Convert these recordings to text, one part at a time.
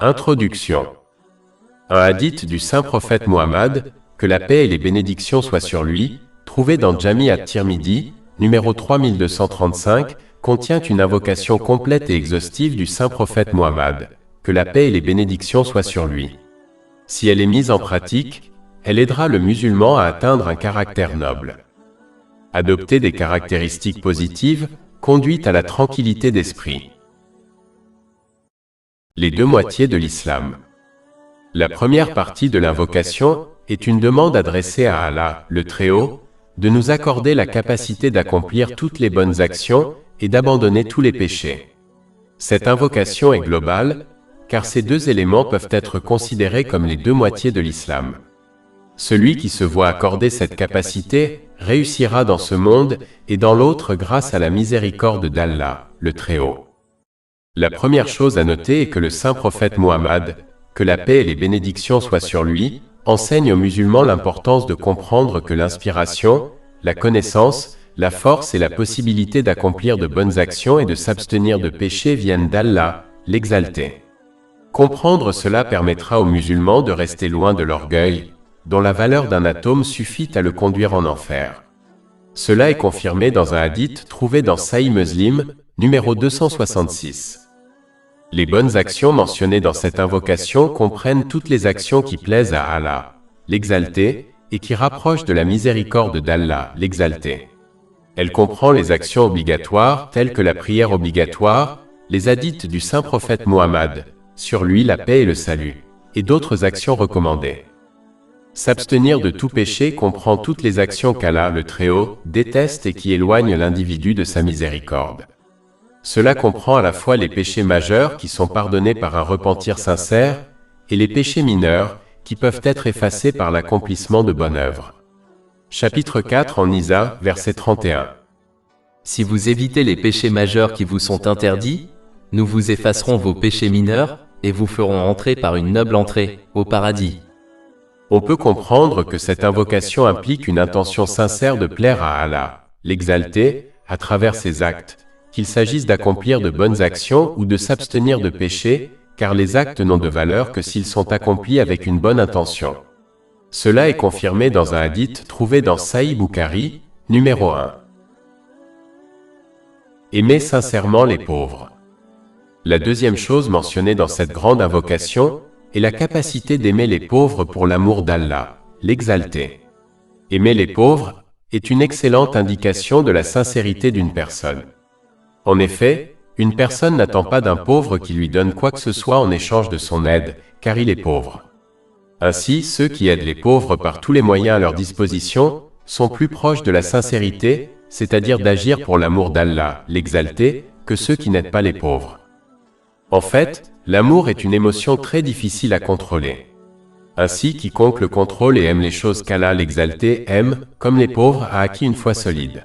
Introduction. Un hadith du saint prophète Muhammad, que la paix et les bénédictions soient sur lui, trouvé dans Jami' at-Tirmidhi, numéro 3235, contient une invocation complète et exhaustive du saint prophète Muhammad, que la paix et les bénédictions soient sur lui. Si elle est mise en pratique, elle aidera le musulman à atteindre un caractère noble. Adopter des caractéristiques positives conduit à la tranquillité d'esprit. Les deux moitiés de l'islam. La première partie de l'invocation est une demande adressée à Allah, le Très-Haut, de nous accorder la capacité d'accomplir toutes les bonnes actions et d'abandonner tous les péchés. Cette invocation est globale, car ces deux éléments peuvent être considérés comme les deux moitiés de l'islam. Celui qui se voit accorder cette capacité réussira dans ce monde et dans l'autre grâce à la miséricorde d'Allah, le Très-Haut. La première chose à noter est que le saint prophète Muhammad, que la paix et les bénédictions soient sur lui, enseigne aux musulmans l'importance de comprendre que l'inspiration, la connaissance, la force et la possibilité d'accomplir de bonnes actions et de s'abstenir de péchés viennent d'Allah, l'Exalté. Comprendre cela permettra aux musulmans de rester loin de l'orgueil, dont la valeur d'un atome suffit à le conduire en enfer. Cela est confirmé dans un hadith trouvé dans Sahih Muslim, numéro 266. Les bonnes actions mentionnées dans cette invocation comprennent toutes les actions qui plaisent à Allah, l'Exalté, et qui rapprochent de la miséricorde d'Allah, l'Exalté. Elle comprend les actions obligatoires telles que la prière obligatoire, les hadiths du saint prophète Muhammad, sur lui la paix et le salut, et d'autres actions recommandées. S'abstenir de tout péché comprend toutes les actions qu'Allah, le Très-Haut, déteste et qui éloignent l'individu de sa miséricorde. Cela comprend à la fois les péchés majeurs qui sont pardonnés par un repentir sincère, et les péchés mineurs qui peuvent être effacés par l'accomplissement de bonnes œuvres. Chapitre 4 en Nisa, verset 31. Si vous évitez les péchés majeurs qui vous sont interdits, nous vous effacerons vos péchés mineurs, et vous ferons entrer par une noble entrée, au paradis. On peut comprendre que cette invocation implique une intention sincère de plaire à Allah, l'Exalté, à travers ses actes, qu'il s'agisse d'accomplir de bonnes actions ou de s'abstenir de péchés, car les actes n'ont de valeur que s'ils sont accomplis avec une bonne intention. Cela est confirmé dans un hadith trouvé dans Sahih Bukhari, numéro 1. Aimer sincèrement les pauvres. La deuxième chose mentionnée dans cette grande invocation est la capacité d'aimer les pauvres pour l'amour d'Allah, l'Exalté. Aimer les pauvres est une excellente indication de la sincérité d'une personne. En effet, une personne n'attend pas d'un pauvre qui lui donne quoi que ce soit en échange de son aide, car il est pauvre. Ainsi, ceux qui aident les pauvres par tous les moyens à leur disposition sont plus proches de la sincérité, c'est-à-dire d'agir pour l'amour d'Allah, l'Exalté, que ceux qui n'aident pas les pauvres. En fait, l'amour est une émotion très difficile à contrôler. Ainsi, quiconque le contrôle et aime les choses qu'Allah, l'Exalté, aime, comme les pauvres, a acquis une foi solide.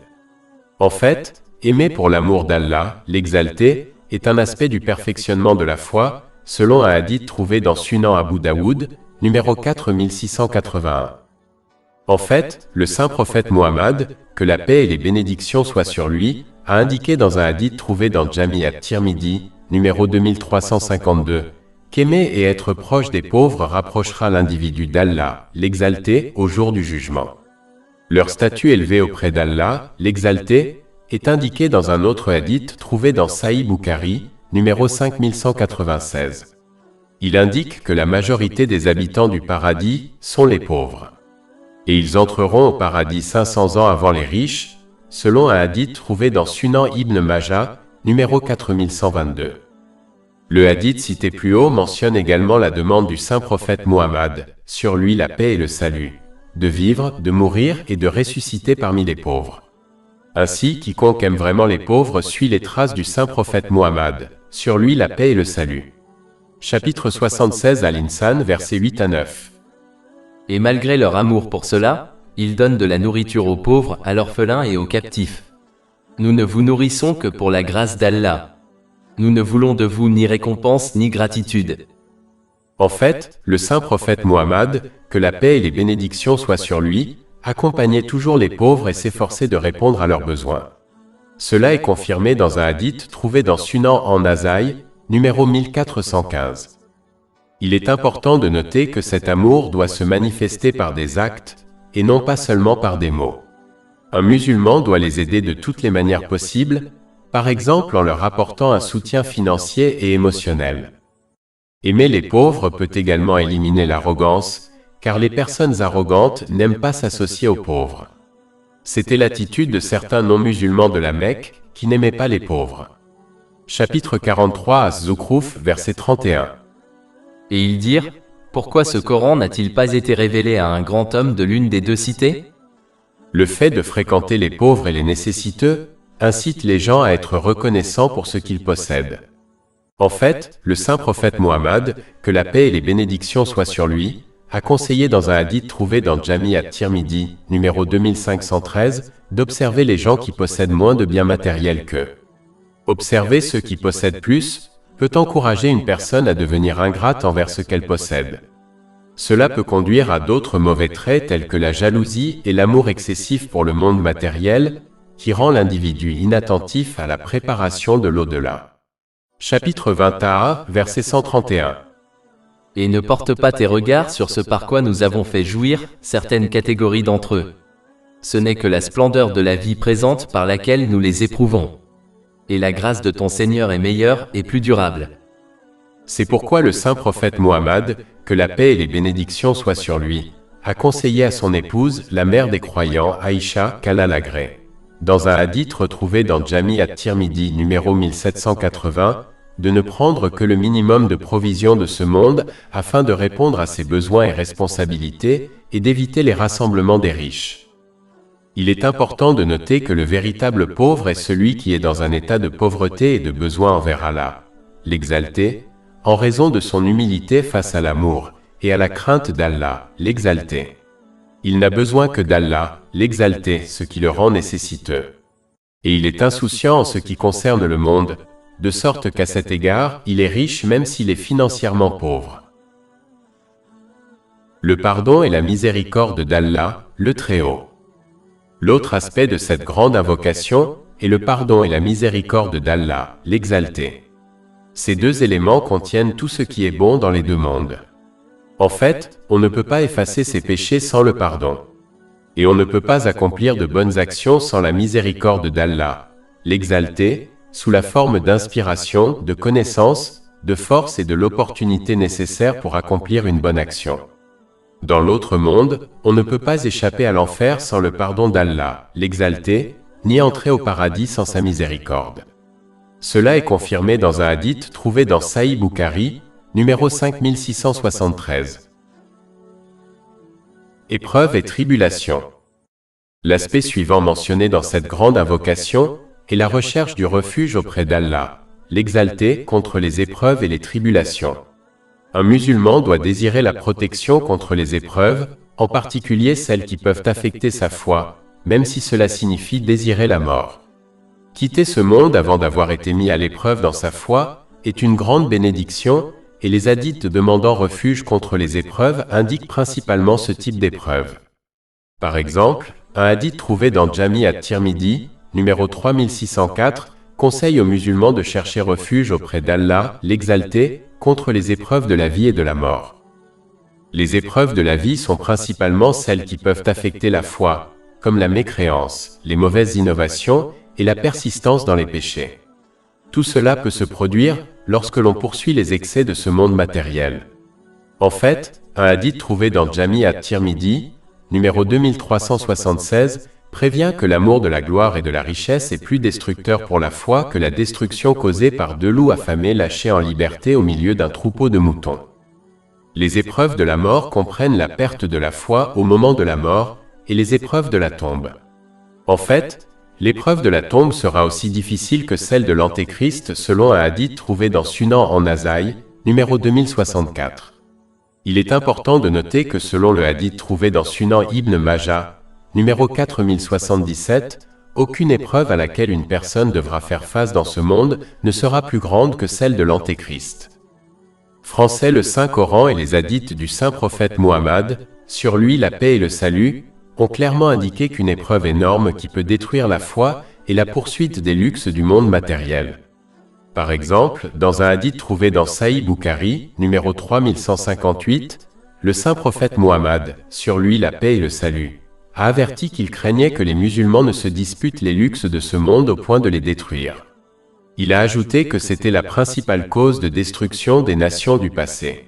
En fait, aimer pour l'amour d'Allah, l'Exalté, est un aspect du perfectionnement de la foi, selon un hadith trouvé dans Sunan Abu Daoud, numéro 4681. En fait, le saint prophète Muhammad, que la paix et les bénédictions soient sur lui, a indiqué dans un hadith trouvé dans Jami' at-Tirmidhi, numéro 2352, qu'aimer et être proche des pauvres rapprochera l'individu d'Allah, l'Exalté, au jour du jugement. Leur statut élevé auprès d'Allah, l'Exalté, est indiqué dans un autre hadith trouvé dans Sahih Bukhari, numéro 5196. Il indique que la majorité des habitants du paradis sont les pauvres. Et ils entreront au paradis 500 ans avant les riches, selon un hadith trouvé dans Sunan Ibn Majah, numéro 4122. Le hadith cité plus haut mentionne également la demande du saint prophète Muhammad, sur lui la paix et le salut, de vivre, de mourir et de ressusciter parmi les pauvres. Ainsi, quiconque aime vraiment les pauvres suit les traces du saint prophète Muhammad, sur lui la paix et le salut. Chapitre 76 à l'Insan, versets 8 à 9. Et malgré leur amour pour cela, ils donnent de la nourriture aux pauvres, à l'orphelin et aux captifs. Nous ne vous nourrissons que pour la grâce d'Allah. Nous ne voulons de vous ni récompense ni gratitude. En fait, le saint prophète Muhammad, que la paix et les bénédictions soient sur lui, accompagnait toujours les pauvres et s'efforçait de répondre à leurs besoins. Cela est confirmé dans un hadith trouvé dans Sunan en Nasaï, numéro 1415. Il est important de noter que cet amour doit se manifester par des actes, et non pas seulement par des mots. Un musulman doit les aider de toutes les manières possibles, par exemple en leur apportant un soutien financier et émotionnel. Aimer les pauvres peut également éliminer l'arrogance, car les personnes arrogantes n'aiment pas s'associer aux pauvres. C'était l'attitude de certains non-musulmans de la Mecque qui n'aimaient pas les pauvres. Chapitre 43 Az-Zukhruf, verset 31. Et ils dirent, pourquoi ce Coran n'a-t-il pas été révélé à un grand homme de l'une des deux cités? Le fait de fréquenter les pauvres et les nécessiteux incite les gens à être reconnaissants pour ce qu'ils possèdent. En fait, le saint prophète Muhammad, que la paix et les bénédictions soient sur lui, a conseillé dans un hadith trouvé dans Jami' at-Tirmidhi, numéro 2513, d'observer les gens qui possèdent moins de biens matériels qu'eux. Observer ceux qui possèdent plus peut encourager une personne à devenir ingrate envers ce qu'elle possède. Cela peut conduire à d'autres mauvais traits tels que la jalousie et l'amour excessif pour le monde matériel, qui rend l'individu inattentif à la préparation de l'au-delà. Chapitre 21, verset 131. Et ne porte pas tes regards sur ce par quoi nous avons fait jouir certaines catégories d'entre eux. Ce n'est que la splendeur de la vie présente par laquelle nous les éprouvons. Et la grâce de ton Seigneur est meilleure et plus durable. C'est pourquoi le saint prophète Muhammad, que la paix et les bénédictions soient sur lui, a conseillé à son épouse, la mère des croyants, Aïcha, qu'Allah l'agrée, dans un hadith retrouvé dans Jami' at-Tirmidhi numéro 1780, de ne prendre que le minimum de provisions de ce monde afin de répondre à ses besoins et responsabilités et d'éviter les rassemblements des riches. Il est important de noter que le véritable pauvre est celui qui est dans un état de pauvreté et de besoin envers Allah, l'exalté, en raison de son humilité face à l'amour et à la crainte d'Allah, l'exalté. Il n'a besoin que d'Allah, l'exalté, ce qui le rend nécessiteux. Et il est insouciant en ce qui concerne le monde, de sorte qu'à cet égard, il est riche même s'il est financièrement pauvre. Le pardon et la miséricorde d'Allah, le Très-Haut. L'autre aspect de cette grande invocation est le pardon et la miséricorde d'Allah, l'exalté. Ces deux éléments contiennent tout ce qui est bon dans les deux mondes. En fait, on ne peut pas effacer ses péchés sans le pardon. Et on ne peut pas accomplir de bonnes actions sans la miséricorde d'Allah, l'exalté, sous la forme d'inspiration, de connaissance, de force et de l'opportunité nécessaire pour accomplir une bonne action. Dans l'autre monde, on ne peut pas échapper à l'enfer sans le pardon d'Allah, l'exalté, ni entrer au paradis sans sa miséricorde. Cela est confirmé dans un hadith trouvé dans Sahih Bukhari, numéro 5673. Épreuve et tribulation. L'aspect suivant mentionné dans cette grande invocation est la recherche du refuge auprès d'Allah, l'exalté, contre les épreuves et les tribulations. Un musulman doit désirer la protection contre les épreuves, en particulier celles qui peuvent affecter sa foi, même si cela signifie désirer la mort. Quitter ce monde avant d'avoir été mis à l'épreuve dans sa foi est une grande bénédiction, et les hadiths demandant refuge contre les épreuves indiquent principalement ce type d'épreuve. Par exemple, un hadith trouvé dans Jami' at-Tirmidhi, numéro 3604, conseille aux musulmans de chercher refuge auprès d'Allah, l'exalté, contre les épreuves de la vie et de la mort. Les épreuves de la vie sont principalement celles qui peuvent affecter la foi, comme la mécréance, les mauvaises innovations et la persistance dans les péchés. Tout cela peut se produire lorsque l'on poursuit les excès de ce monde matériel. En fait, un hadith trouvé dans Jami' at-Tirmidhi, numéro 2376, prévient que l'amour de la gloire et de la richesse est plus destructeur pour la foi que la destruction causée par deux loups affamés lâchés en liberté au milieu d'un troupeau de moutons. Les épreuves de la mort comprennent la perte de la foi au moment de la mort et les épreuves de la tombe. En fait, l'épreuve de la tombe sera aussi difficile que celle de l'Antéchrist selon un hadith trouvé dans Sunan en Nasaï, numéro 2064. Il est important de noter que selon le hadith trouvé dans Sunan Ibn Majah, numéro 4077, aucune épreuve à laquelle une personne devra faire face dans ce monde ne sera plus grande que celle de l'Antéchrist. Français le Saint-Coran et les hadiths du saint prophète Muhammad, sur lui la paix et le salut, ont clairement indiqué qu'une épreuve énorme qui peut détruire la foi est la poursuite des luxes du monde matériel. Par exemple, dans un hadith trouvé dans Sahih Bukhari, numéro 3158, le saint prophète Muhammad, sur lui la paix et le salut, a averti qu'il craignait que les musulmans ne se disputent les luxes de ce monde au point de les détruire. Il a ajouté que c'était la principale cause de destruction des nations du passé.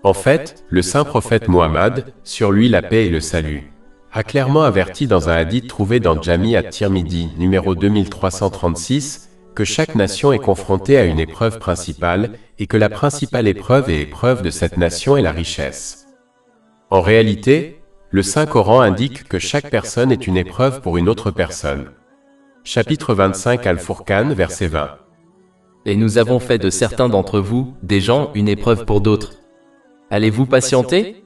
En fait, le saint prophète Muhammad, sur lui la paix et le salut, a clairement averti dans un hadith trouvé dans Jami at-Tirmidhi, numéro 2336, que chaque nation est confrontée à une épreuve principale, et que la principale épreuve et épreuve de cette nation est la richesse. En réalité, le Saint-Coran indique que chaque personne est une épreuve pour une autre personne. Chapitre 25 Al-Furqan, verset 20. Et nous avons fait de certains d'entre vous, des gens, une épreuve pour d'autres. Allez-vous patienter?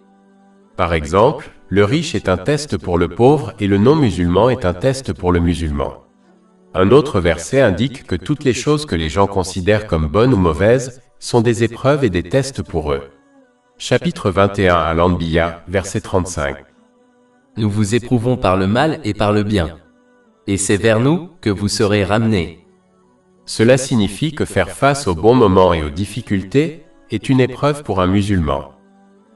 Par exemple, le riche est un test pour le pauvre et le non-musulman est un test pour le musulman. Un autre verset indique que toutes les choses que les gens considèrent comme bonnes ou mauvaises sont des épreuves et des tests pour eux. Chapitre 21 Al-Anbiya, verset 35. Nous vous éprouvons par le mal et par le bien. Et c'est vers nous que vous serez ramenés. Cela signifie que faire face aux bons moments et aux difficultés est une épreuve pour un musulman.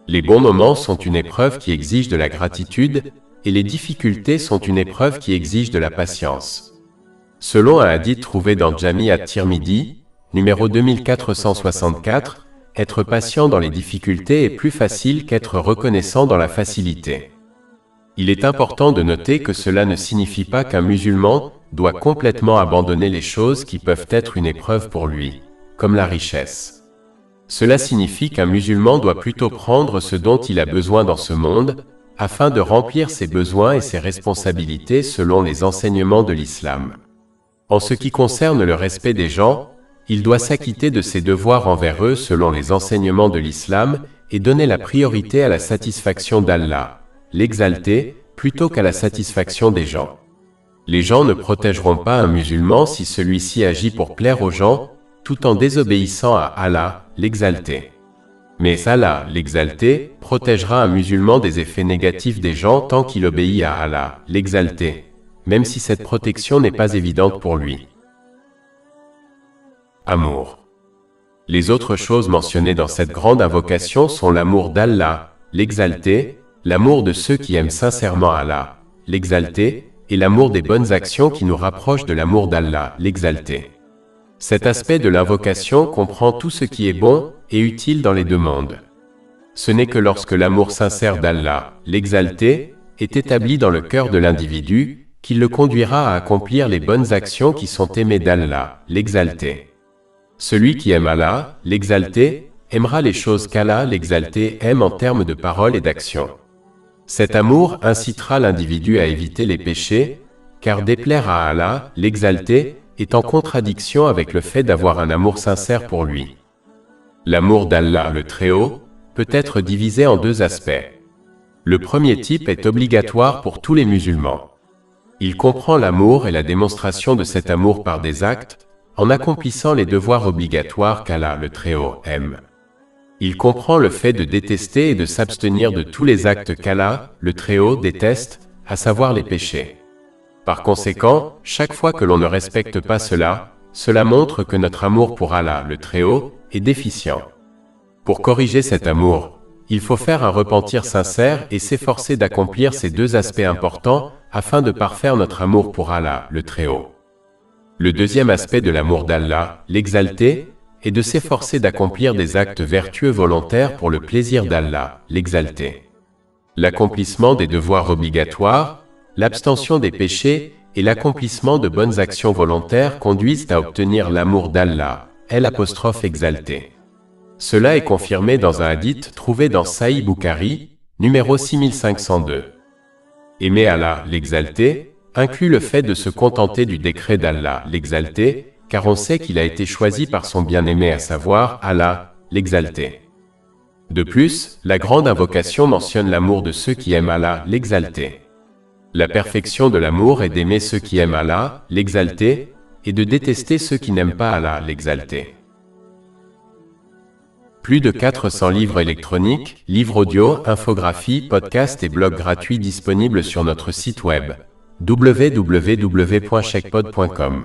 Les bons moments sont une épreuve qui exige de la gratitude, et les difficultés sont une épreuve qui exige de la patience. Selon un hadith trouvé dans Jami at-Tirmidhi, numéro 2464, être patient dans les difficultés est plus facile qu'être reconnaissant dans la facilité. Il est important de noter que cela ne signifie pas qu'un musulman doit complètement abandonner les choses qui peuvent être une épreuve pour lui, comme la richesse. Cela signifie qu'un musulman doit plutôt prendre ce dont il a besoin dans ce monde, afin de remplir ses besoins et ses responsabilités selon les enseignements de l'islam. En ce qui concerne le respect des gens, il doit s'acquitter de ses devoirs envers eux selon les enseignements de l'islam et donner la priorité à la satisfaction d'Allah, l'exalté, plutôt qu'à la satisfaction des gens. Les gens ne protégeront pas un musulman si celui-ci agit pour plaire aux gens, tout en désobéissant à Allah, l'exalté. Mais Allah, l'exalté, protégera un musulman des effets négatifs des gens tant qu'il obéit à Allah, l'exalté, même si cette protection n'est pas évidente pour lui. Amour. Les autres choses mentionnées dans cette grande invocation sont l'amour d'Allah, l'exalté, l'amour de ceux qui aiment sincèrement Allah, l'exalté, et l'amour des bonnes actions qui nous rapprochent de l'amour d'Allah, l'exalté. Cet aspect de l'invocation comprend tout ce qui est bon et utile dans les deux mondes. Ce n'est que lorsque l'amour sincère d'Allah, l'exalté, est établi dans le cœur de l'individu, qu'il le conduira à accomplir les bonnes actions qui sont aimées d'Allah, l'exalté. Celui qui aime Allah, l'exalté, aimera les choses qu'Allah, l'exalté, aime en termes de paroles et d'actions. Cet amour incitera l'individu à éviter les péchés, car déplaire à Allah, l'exalté, est en contradiction avec le fait d'avoir un amour sincère pour lui. L'amour d'Allah, le Très-Haut, peut être divisé en deux aspects. Le premier type est obligatoire pour tous les musulmans. Il comprend l'amour et la démonstration de cet amour par des actes, en accomplissant les devoirs obligatoires qu'Allah, le Très-Haut, aime. Il comprend le fait de détester et de s'abstenir de tous les actes qu'Allah, le Très-Haut, déteste, à savoir les péchés. Par conséquent, chaque fois que l'on ne respecte pas cela, cela montre que notre amour pour Allah, le Très-Haut, est déficient. Pour corriger cet amour, il faut faire un repentir sincère et s'efforcer d'accomplir ces deux aspects importants afin de parfaire notre amour pour Allah, le Très-Haut. Le deuxième aspect de l'amour d'Allah, l'exalté, est de s'efforcer d'accomplir des actes vertueux volontaires pour le plaisir d'Allah, l'exalté. L'accomplissement des devoirs obligatoires, l'abstention des péchés et l'accomplissement de bonnes actions volontaires conduisent à obtenir l'amour d'Allah, l'exalté. Cela est confirmé dans un hadith trouvé dans Sahih Bukhari, numéro 6502. Aimer Allah, l'exalté, inclut le fait de se contenter du décret d'Allah, l'exalté, car on sait qu'il a été choisi par son bien-aimé, à savoir Allah, l'exalté. De plus, la grande invocation mentionne l'amour de ceux qui aiment Allah, l'exalté. La perfection de l'amour est d'aimer ceux qui aiment Allah, l'exalté, et de détester ceux qui n'aiment pas Allah, l'exalté. Plus de 400 livres électroniques, livres audio, infographies, podcasts et blogs gratuits disponibles sur notre site web www.chekpod.com.